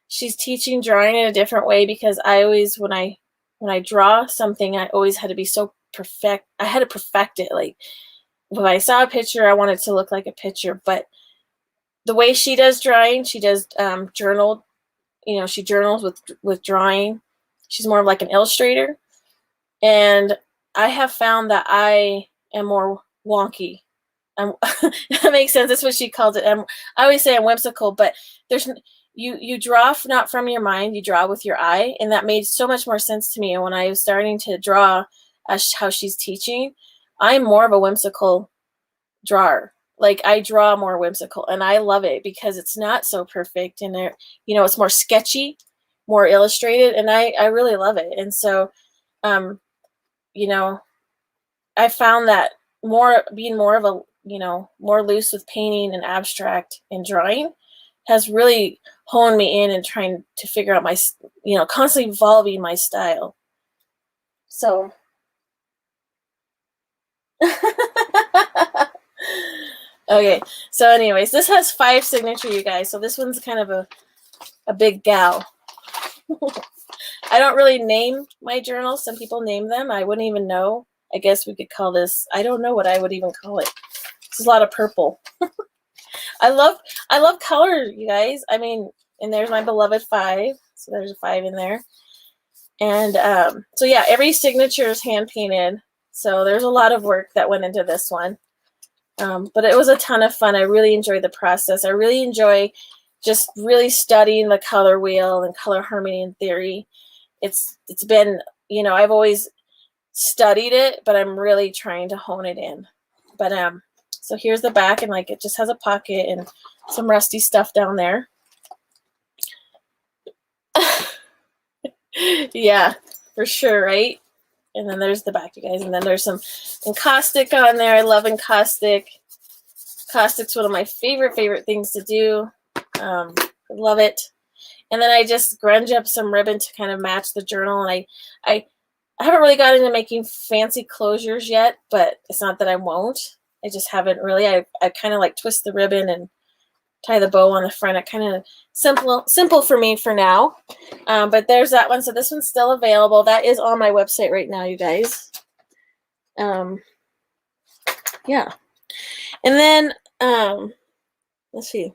she's teaching drawing in a different way, because I always, when I draw something, I always had to be so perfect. I had to perfect it. Like when I saw a picture, I wanted it to look like a picture. But the way she does drawing, she does journal. You know, she journals with drawing. She's more of like an illustrator, and I have found that I am more wonky. That makes sense. That's what she calls it. I always say I'm whimsical, but you draw not from your mind, you draw with your eye, and that made so much more sense to me. And when I was starting to draw how she's teaching, I'm more of a whimsical drawer. Like I draw more whimsical, and I love it because it's not so perfect, and you know, it's more sketchy, more illustrated, and I really love it. And so, you know, I found that being more of a, you know, more loose with painting and abstract and drawing has really honed me in and trying to figure out my, you know, constantly evolving my style. So. Okay, so anyways, this has 5 signature, you guys. So this one's kind of a big gal. I don't really name my journals. Some people name them. I wouldn't even know. I guess we could call this, I don't know what I would even call it. This is a lot of purple. I love color, you guys. I mean, and there's my beloved 5. So there's a 5 in there. And so yeah, every signature is hand painted. So there's a lot of work that went into this one. But it was a ton of fun. I really enjoyed the process. I really enjoy just really studying the color wheel and color harmony and theory. It's been, you know, I've always studied it, but I'm really trying to hone it in. But so here's the back, and like it just has a pocket and some rusty stuff down there. Yeah, for sure, right? And then there's the back, you guys. And then there's some encaustic on there. I love encaustic. Caustic's one of my favorite things to do. I love it. And then I just grunge up some ribbon to kind of match the journal. And I haven't really got into making fancy closures yet, but it's not that I won't. I just haven't really. I kind of like twist the ribbon and tie the bow on the front. It kind of simple for me for now. But there's that one. So this one's still available. That is on my website right now, you guys. Yeah. And then let's see.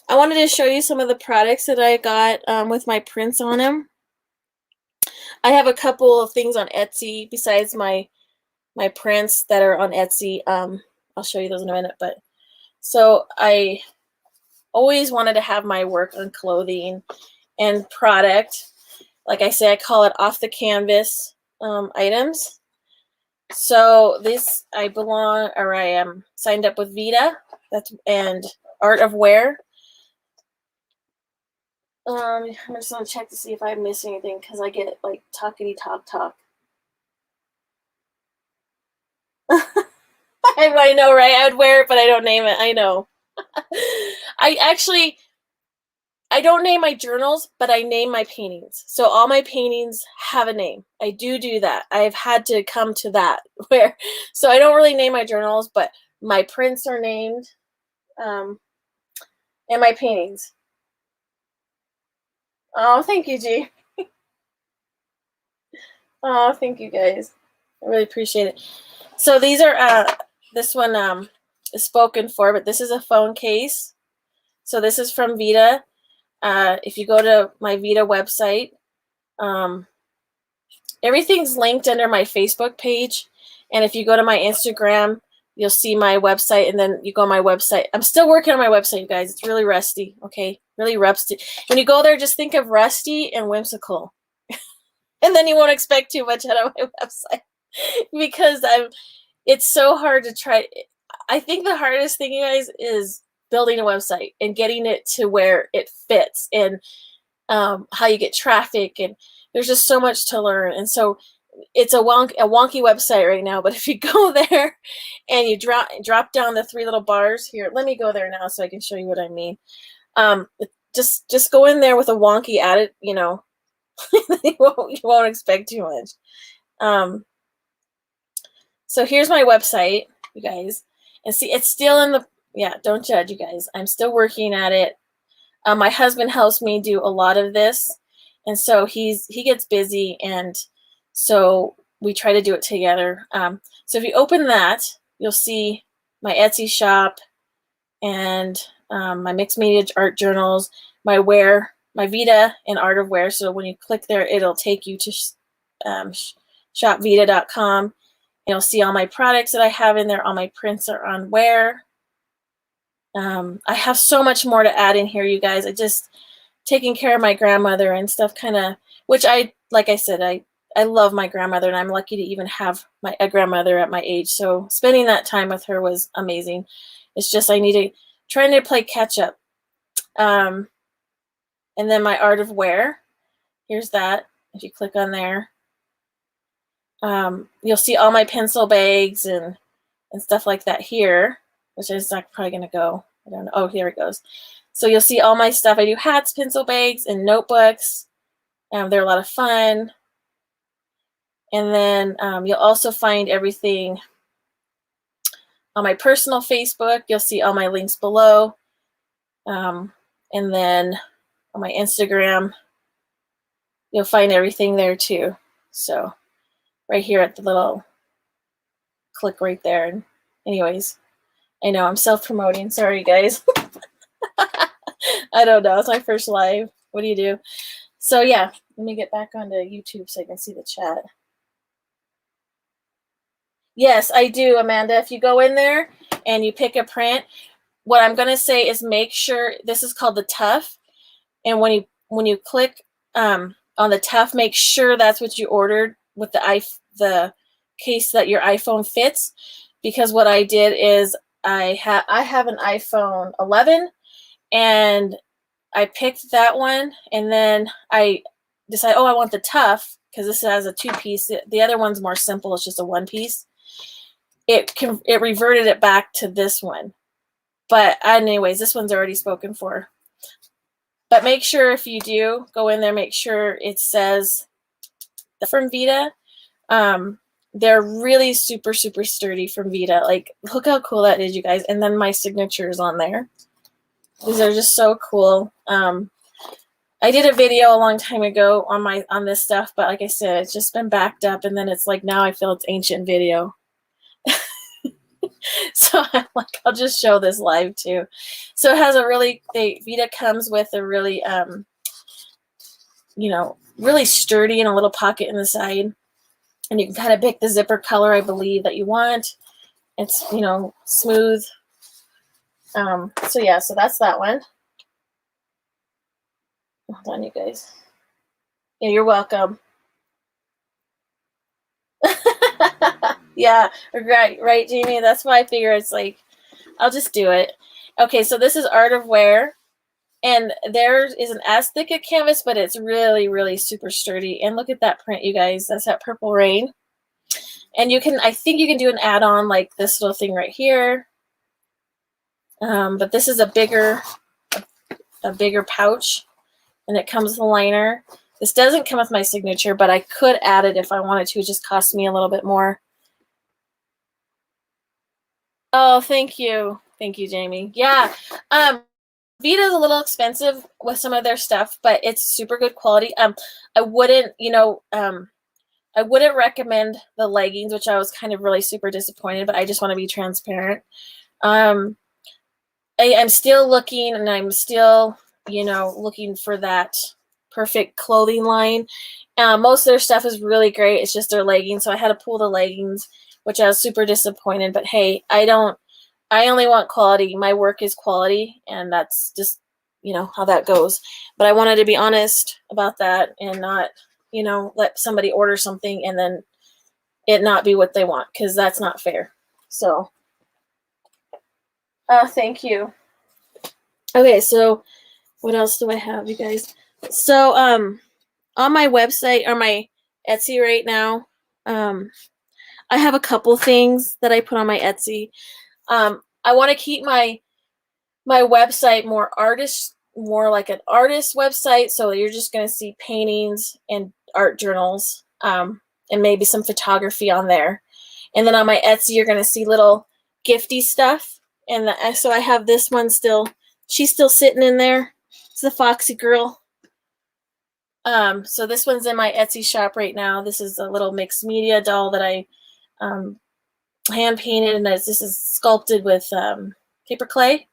I wanted to show you some of the products that I got with my prints on them. I have a couple of things on Etsy besides my prints that are on Etsy. I'll show you those in a minute. But so I always wanted to have my work on clothing and product. Like I say, I call it off the canvas items. So this, I am signed up with Vita, and Art of Wear. I'm just gonna check to see if I miss anything, because I get like talkity talk. I know, right? I would wear it, but I don't name it. I know. I don't name my journals, but I name my paintings. So all my paintings have a name. I do that. I've had to come to that so I don't really name my journals, but my prints are named, and my paintings. Oh, thank you, G. Oh, thank you guys. I really appreciate it. So these are this one is spoken for, but this is a phone case. So this is from Vita. If you go to my Vita website, everything's linked under my Facebook page. And if you go to my Instagram, you'll see my website, and then you go on my website. I'm still working on my website, you guys. It's really rusty, okay? Really rusty. When you go there, just think of rusty and whimsical. And then you won't expect too much out of my website. Because it's so hard to try. I think the hardest thing, you guys, is building a website and getting it to where it fits, and how you get traffic, and there's just so much to learn. And so it's a wonky website right now, but if you go there and you drop down the 3 little bars here, let me go there now so I can show you what I mean. Just go in there with a wonky added, you know, you won't expect too much. So here's my website, you guys, and see, it's still in the, yeah, don't judge, you guys. I'm still working at it. My husband helps me do a lot of this, and so he gets busy, and so we try to do it together. So if you open that, you'll see my Etsy shop and my mixed media art journals, my wear, my Vita and Art of Wear. So when you click there, it'll take you to shopvita.com. You'll see all my products that I have in there. All my prints are on wear. I have so much more to add in here, you guys. I just taking care of my grandmother and stuff, kind of, which like I said, I love my grandmother, and I'm lucky to even have a grandmother at my age. So spending that time with her was amazing. It's just trying to play catch up. And then my Art of Wear. Here's that. If you click on there, you'll see all my pencil bags and stuff like that here, which is not probably going to go. I don't know. Oh, here it goes. So you'll see all my stuff. I do hats, pencil bags, and notebooks. They're a lot of fun. And then you'll also find everything on my personal Facebook. You'll see all my links below. And then on my Instagram, you'll find everything there too. So right here at the little click right there. And anyways, I know I'm self-promoting. Sorry, guys. I don't know. It's my first live. What do you do? So yeah, let me get back onto YouTube so I can see the chat. Yes, I do, Amanda. If you go in there and you pick a print, what I'm going to say is make sure, this is called the Tough. And when you click on the Tough, make sure that's what you ordered with the case that your iPhone fits. Because what I did is I have an iPhone 11, and I picked that one, and then I decided, oh, I want the Tough because this has a 2-piece. The other one's more simple. It's just a 1-piece. It reverted it back to this one. But anyways, this one's already spoken for. But make sure if you do go in there, make sure it says from Vita. They're really super, super sturdy from Vita. Like, look how cool that is, you guys. And then my signature is on there. These are just so cool. I did a video a long time ago on this stuff, but like I said, it's just been backed up, and then it's like now I feel it's ancient video. So I'm like, I'll just show this live too. So it has a really, Vita comes with a really, really sturdy and a little pocket in the side. And you can kind of pick the zipper color, I believe, that you want. It's, smooth. So yeah, so that's that one. Hold on, you guys. Yeah, you're welcome. Yeah, right, Jamie. That's why I figure it's like, I'll just do it. Okay, so this is Art of Wear, and there is an as thick a canvas, but it's really, really super sturdy. And look at that print, you guys. That's that Purple Rain. And I think you can do an add-on like this little thing right here. But this is a bigger pouch, and it comes with a liner. This doesn't come with my signature, but I could add it if I wanted to. It just cost me a little bit more. Oh, thank you. Thank you, Jamie. Yeah. Vita is a little expensive with some of their stuff, but it's super good quality. I wouldn't, I wouldn't recommend the leggings, which I was kind of really super disappointed, but I just want to be transparent. I'm still looking, and I'm still, looking for that perfect clothing line. Most of their stuff is really great. It's just their leggings, so I had to pull the leggings, which I was super disappointed. But hey, I only want quality. My work is quality, and that's just, how that goes. But I wanted to be honest about that and not, let somebody order something and then it not be what they want, because that's not fair. So, thank you. Okay, so what else do I have, you guys? So, on my website or my Etsy right now, I have a couple things that I put on my Etsy. I want to keep my website more like an artist website, so you're just going to see paintings and art journals, and maybe some photography on there. And then on my Etsy, you're going to see little gifty stuff. And so I have this one still. She's still sitting in there. It's the Foxy girl. So this one's in my Etsy shop right now. This is a little mixed media doll that I hand painted, and this is sculpted with paper clay.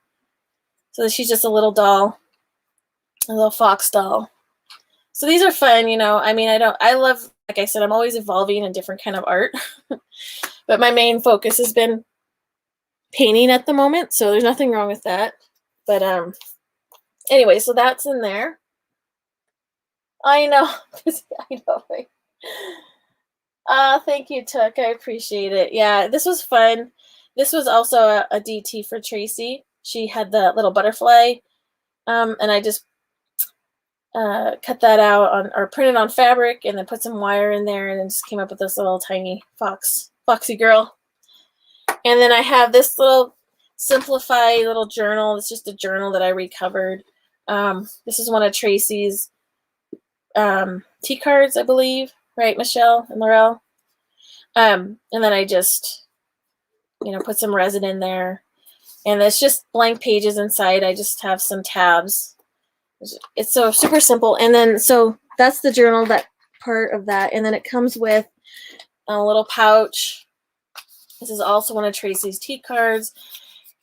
So she's just a little doll, a little fox doll. So these are fun, I love, like I said, I'm always evolving in different kind of art. But my main focus has been painting at the moment, so there's nothing wrong with that. But anyway, so that's in there. I know. I know, right? Thank you, Tuck. I appreciate it. Yeah, this was fun. This was also a DT for Tracie. She had the little butterfly, and I just cut that out or printed on fabric, and then put some wire in there, and then just came up with this little tiny foxy girl. And then I have this little simplified little journal. It's just a journal that I recovered. This is one of Tracie's tea cards, I believe, right, Michelle and Lorelle? And then I just, put some resin in there. And it's just blank pages inside. I just have some tabs. It's so super simple. And then, so that's the journal, that part of that. And then it comes with a little pouch. This is also one of Tracie's tea cards.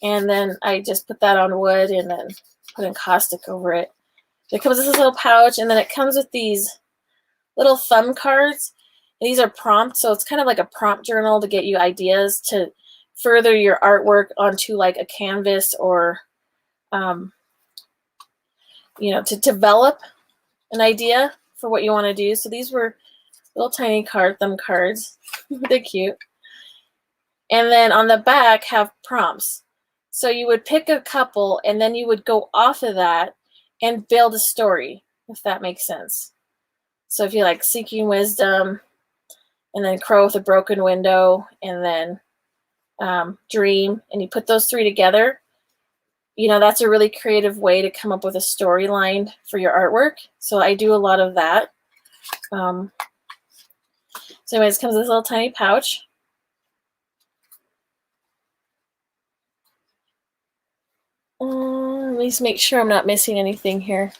And then I just put that on wood and then put encaustic over it. It comes with this little pouch, and then it comes with these little thumb cards. And these are prompts, so it's kind of like a prompt journal to get you ideas to further your artwork onto like a canvas, or to develop an idea for what you want to do. So these were little tiny thumb cards. They're cute. And then on the back have prompts. So you would pick a couple, and then you would go off of that and build a story, if that makes sense. So if you like Seeking Wisdom, and then Crow with a Broken Window, and then Dream, and you put those three together, that's a really creative way to come up with a storyline for your artwork. So I do a lot of that. So anyways, comes this little tiny pouch. Let me just make sure I'm not missing anything here.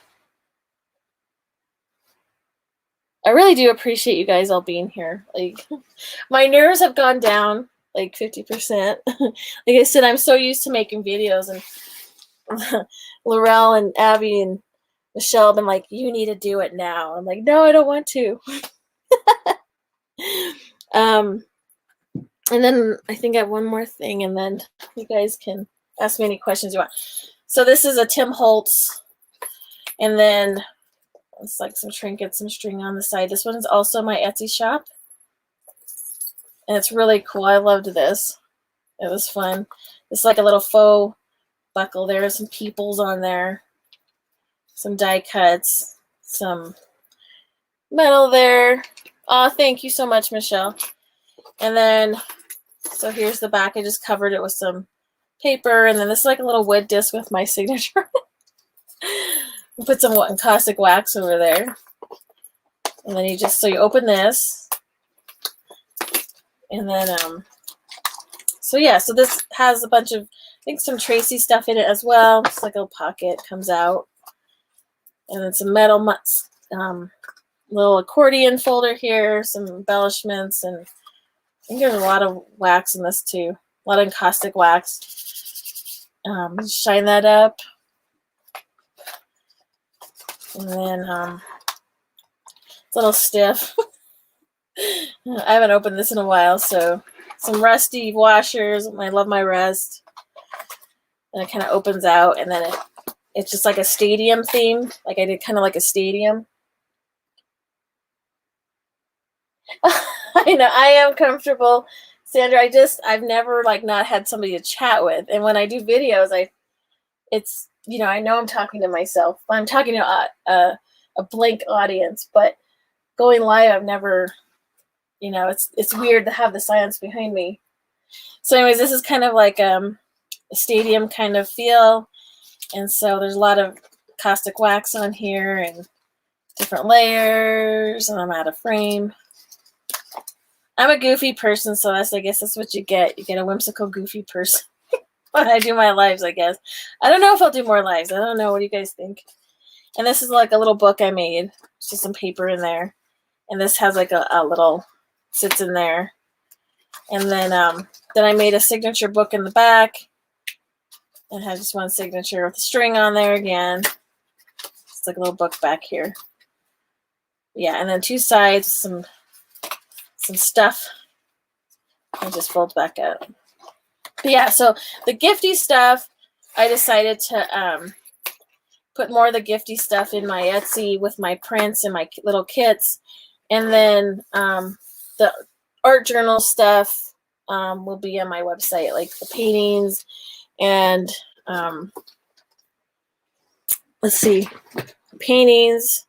I really do appreciate you guys all being here. Like, my nerves have gone down like 50%. Like I said, I'm so used to making videos, and Lorelle and Abby and Michelle have been like, you need to do it now. I'm like, no, I don't want to. And then I think I have one more thing, and then you guys can ask me any questions you want. So this is a Tim Holtz, and then it's like some trinkets, some string on the side. This one is also my Etsy shop, and it's really cool. I loved this. It was fun. It's like a little faux buckle. There are some peoples on there, some die cuts, some metal there. Oh, thank you so much, Michelle. And then, so here's the back. I just covered it with some paper, and then this is like a little wood disc with my signature. Put some encaustic wax over there, and then you open this, and then so yeah, so this has a bunch of think some Tracie stuff in it as well. It's like a little pocket comes out. And then some metal little accordion folder here, some embellishments, and I think there's a lot of wax in this too. A lot of encaustic wax. Shine that up. And then it's a little stiff. I haven't opened this in a while, so some rusty washers. I love my rust. And it kind of opens out, and then it's just like a stadium theme. Like I did kind of like a stadium. I know, I am comfortable. Sandra, I've never like not had somebody to chat with. And when I do videos, it's, you know, I know I'm talking to myself. I'm talking to a blank audience, but going live, I've never, you know, it's weird to have the silence behind me. So anyways, this is kind of like a stadium kind of feel. And so there's a lot of caustic wax on here and different layers, and I'm out of frame. I'm a goofy person, so I guess that's what you get. You get a whimsical, goofy person when I do my lives, I guess. I don't know if I'll do more lives. I don't know. What do you guys think? And this is like a little book I made. It's just some paper in there. And this has like a little, sits in there. And then I made a signature book in the back. It has just one signature with a string on there again. It's like a little book back here. Yeah, and then two sides, some stuff. It just folds back up. But yeah, so the gifty stuff, I decided to put more of the gifty stuff in my Etsy with my prints and my little kits. And then the art journal stuff will be on my website, like the paintings and let's see, paintings,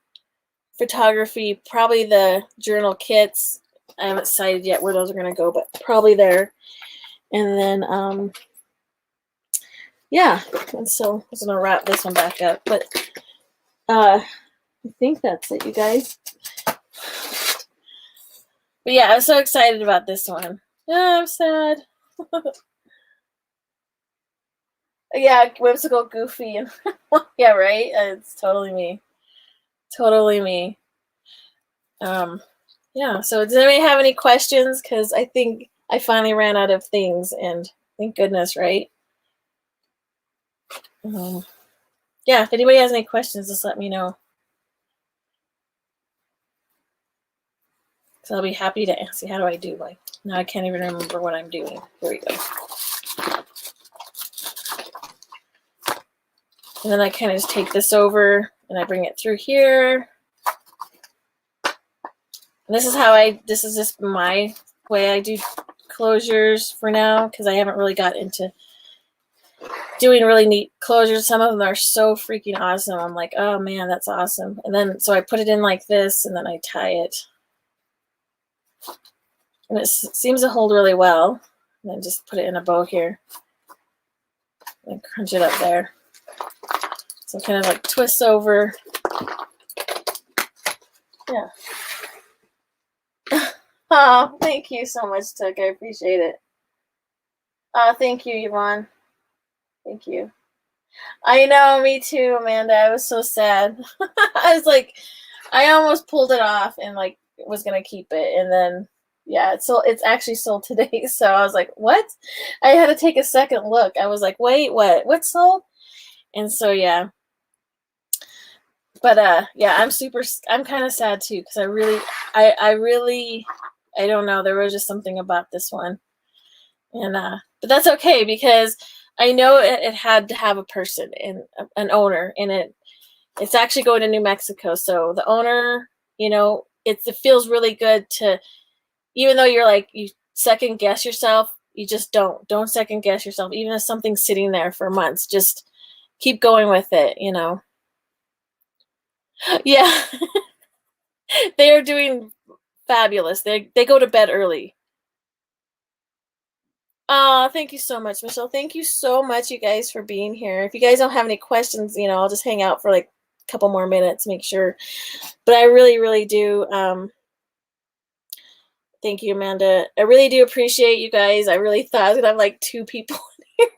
photography, probably the journal kits. I haven't decided yet where those are going to go, but probably there. And then, yeah, and so I'm going to wrap this one back up. But I think that's it, you guys. But yeah, I'm so excited about this one. Oh, I'm sad. Yeah, whimsical, goofy, and yeah, right? It's totally me. Totally me. Yeah, so does anybody have any questions? Because I think I finally ran out of things, and thank goodness, right? Yeah, if anybody has any questions, just let me know. So I'll be happy to answer. How do I do? Like, now I can't even remember what I'm doing. Here we go. And then I kind of just take this over, and I bring it through here. And this is just my way I do closures for now, because I haven't really got into doing really neat closures. Some of them are so freaking awesome. I'm like, oh man, that's awesome. And then, so I put it in like this, and then I tie it. And it seems to hold really well. And then just put it in a bow here. And crunch it up there. So kind of like twists over. Yeah. Oh, thank you so much, Tuck. I appreciate it. Oh, thank you, Yvonne. Thank you. I know, me too, Amanda. I was so sad. I was like, I almost pulled it off and like was gonna keep it, and then yeah, it's actually sold today. So I was like, what? I had to take a second look. I was like, wait, what? What sold? And so yeah. But yeah, I'm kind of sad too, because I really I don't know, there was just something about this one. And but that's okay, because I know it had to have a person and an owner, and it's actually going to New Mexico. So the owner, you know, it feels really good to, even though you're like, you second guess yourself, you just don't second guess yourself. Even if something's sitting there for months, just keep going with it, you know. Yeah. They are doing fabulous. They go to bed early. Oh, thank you so much, Michelle. Thank you so much, you guys, for being here. If you guys don't have any questions, you know, I'll just hang out for like a couple more minutes, make sure. But I really, really do. Thank you, Amanda. I really do appreciate you guys. I really thought I was gonna have like 2 people in here.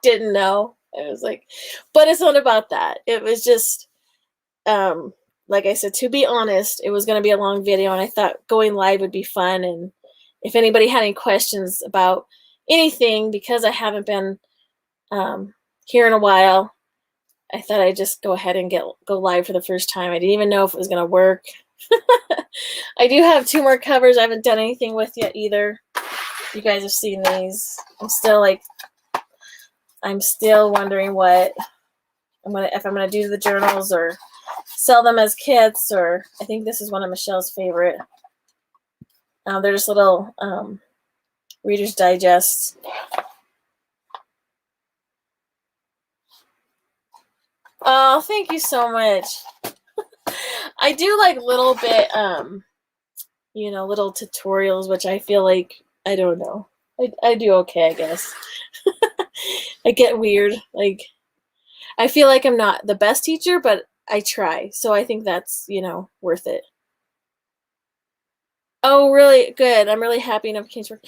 didn't know. I was like, but it's not about that. It was just, like I said, to be honest, it was going to be a long video, and I thought going live would be fun. And if anybody had any questions about anything, because I haven't been here in a while, I thought I'd just go ahead and go live for the first time. I didn't even know if it was going to work. I do have 2 more covers I haven't done anything with yet either. You guys have seen these. I'm still wondering what if I'm gonna do the journals or sell them as kits, or I think this is one of Michelle's favorite. They're just little Reader's Digest. Oh, thank you so much. I do like little bit, you know, little tutorials, which I feel like, I don't know. I do okay, I guess. I get weird. Like, I feel like I'm not the best teacher, but I try. So I think that's, you know, worth it. Oh, really? Good. I'm really happy enough came to work.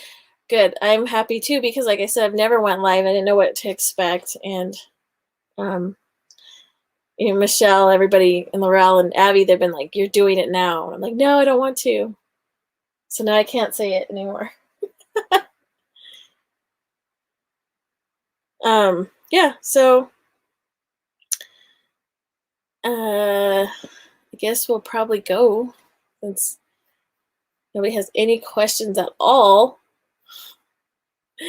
Good. I'm happy too, because like I said, I've never went live. I didn't know what to expect. And, you know, Michelle, everybody, and Lorelle and Abby, they've been like, you're doing it now. And I'm like, no, I don't want to. So now I can't say it anymore. Yeah, so I guess we'll probably go, since nobody has any questions at all. But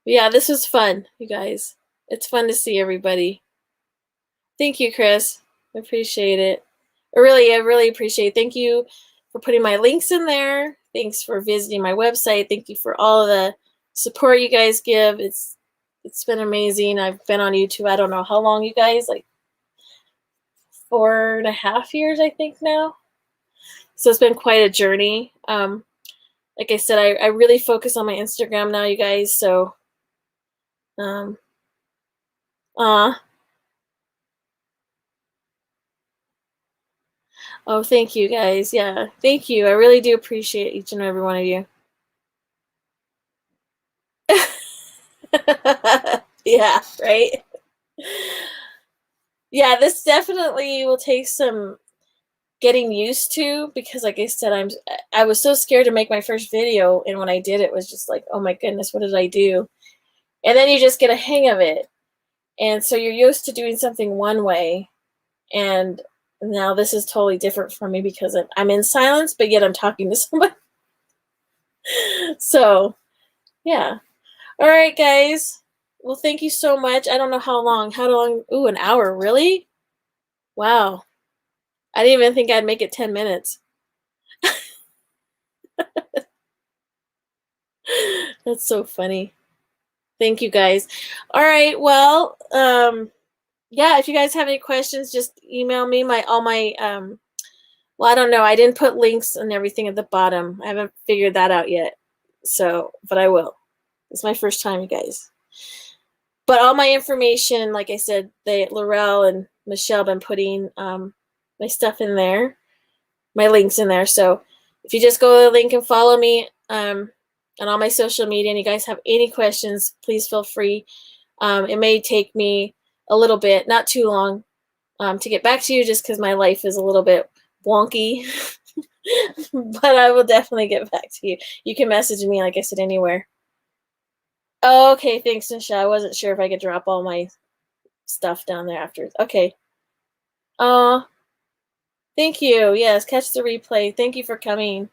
yeah, this was fun, you guys. It's fun to see everybody. Thank you, Chris. I appreciate it. I really appreciate it. Thank you for putting my links in there. Thanks for visiting my website. Thank you for all of the support you guys give. It's been amazing. I've been on YouTube, I don't know how long, you guys, like 4.5 years, I think now. So it's been quite a journey. Like I said, I really focus on my Instagram now, you guys. So, oh, thank you guys. Yeah, thank you. I really do appreciate each and every one of you. Yeah, right? Yeah, this definitely will take some getting used to, because like I said, I was so scared to make my first video, and when I did, it was just like, oh my goodness, what did I do? And then you just get a hang of it. And so you're used to doing something one way, and now this is totally different for me, because I'm in silence, but yet I'm talking to someone. So, yeah. All right, guys. Well, thank you so much. I don't know how long. How long? Ooh, an hour. Really? Wow. I didn't even think I'd make it 10 minutes. That's so funny. Thank you, guys. All right. Well, yeah, if you guys have any questions, just email me. Well, I don't know. I didn't put links and everything at the bottom. I haven't figured that out yet. So, but I will. It's my first time, you guys. But all my information, like I said, Lorelle and Michelle been putting my stuff in there, my links in there. So if you just go to the link and follow me on all my social media, and you guys have any questions, please feel free. It may take me a little bit, not too long, to get back to you, just because my life is a little bit wonky. But I will definitely get back to you. You can message me, like I said, anywhere. Oh, okay, thanks, Michelle. I wasn't sure if I could drop all my stuff down there after. Okay. Thank you. Yes, catch the replay. Thank you for coming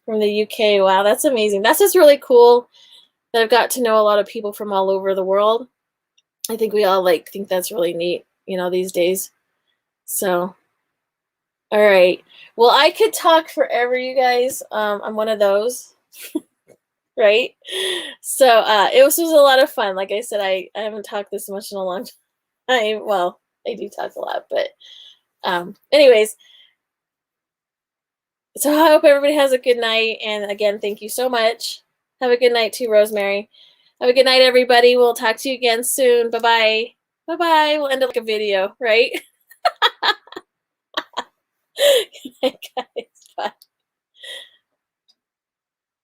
from the UK. Wow, that's amazing. That's just really cool that I've got to know a lot of people from all over the world. I think we all think that's really neat, you know, these days. So, all right. Well, I could talk forever, you guys. I'm one of those. Right? So it was a lot of fun. Like I said, I haven't talked this much in a long time. Well, I do talk a lot, but anyways. So I hope everybody has a good night. And again, thank you so much. Have a good night too, Rosemary. Have a good night, everybody. We'll talk to you again soon. Bye-bye. Bye-bye. We'll end up like a video, right? Good night, guys.